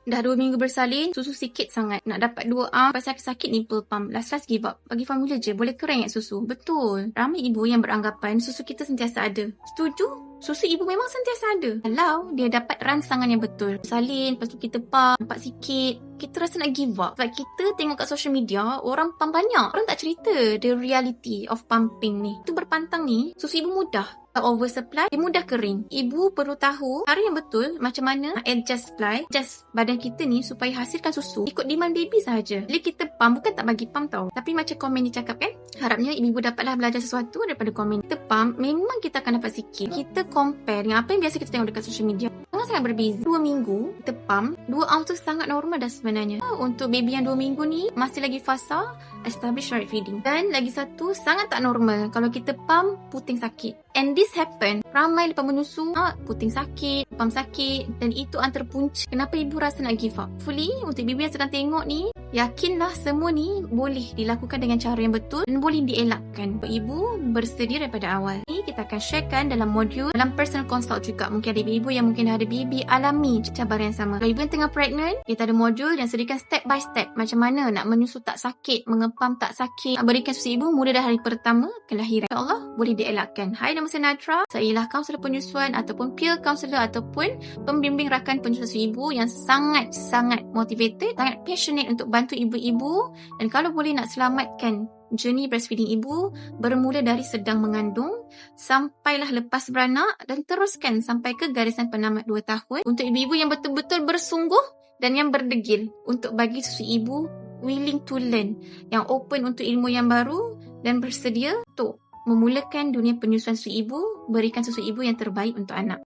Dah 2 minggu bersalin, susu sikit sangat. Nak dapat 2 lepas sakit-sakit nipple pump. Last give up. Bagi formula je, boleh kering susu. Betul. Ramai ibu yang beranggapan susu kita sentiasa ada. Setuju? Susu ibu memang sentiasa ada. Kalau dia dapat rangsangan yang betul. Salin, lepas tu kita pump, nampak sikit. Kita rasa nak give up. Sebab kita tengok kat social media, orang pump banyak. Orang tak cerita the reality of pumping ni. Itu berpantang ni, susu ibu mudah. Oversupply, dia mudah kering. Ibu perlu tahu cara yang betul macam mana adjust supply, adjust badan kita ni supaya hasilkan susu ikut demand baby sahaja. Bila kita pump, bukan tak bagi pump tau. Tapi macam komen dia cakap kan, harapnya ibu dapatlah belajar sesuatu daripada komen. Kita pump, memang kita akan dapat sikit. Kita compare dengan apa yang biasa kita tengok dekat social media. Sangat berbeza. 2 minggu kita pump, 2 ounce tu sangat normal dah sebenarnya. Untuk baby yang 2 minggu ni masih lagi fasa establish right feeding. Dan lagi satu, sangat tak normal kalau kita pump puting sakit. And this happen, ramai lepas menyusu puting sakit, pump sakit, dan itu antara punca kenapa ibu rasa nak give up. Fully untuk ibu yang sedang tengok ni, yakinlah semua ni boleh dilakukan dengan cara yang betul dan boleh dielakkan. Ibu bersedia daripada awal. Ni kita akan sharekan dalam modul, dalam personal consult juga. Mungkin ada ibu yang mungkin ada baby alami cabaran yang sama. Kalau ibu yang tengah pregnant, kita ada modul yang sediakan step by step macam mana nak menyusu tak sakit, mengepam tak sakit, berikan susu ibu mula dari hari pertama kelahiran. InsyaAllah boleh dielakkan. Hai, nama saya Natra. Saya ialah kaunselor penyusuan ataupun peer counselor ataupun pembimbing rakan penyusu ibu yang sangat-sangat motivated, sangat passionate untuk bantu ibu-ibu. Dan kalau boleh nak selamatkan journey breastfeeding ibu bermula dari sedang mengandung sampailah lepas beranak dan teruskan sampai ke garisan penamat 2 tahun untuk ibu-ibu yang betul-betul bersungguh dan yang berdegil untuk bagi susu ibu, willing to learn, yang open untuk ilmu yang baru dan bersedia untuk memulakan dunia penyusuan susu ibu, berikan susu ibu yang terbaik untuk anak.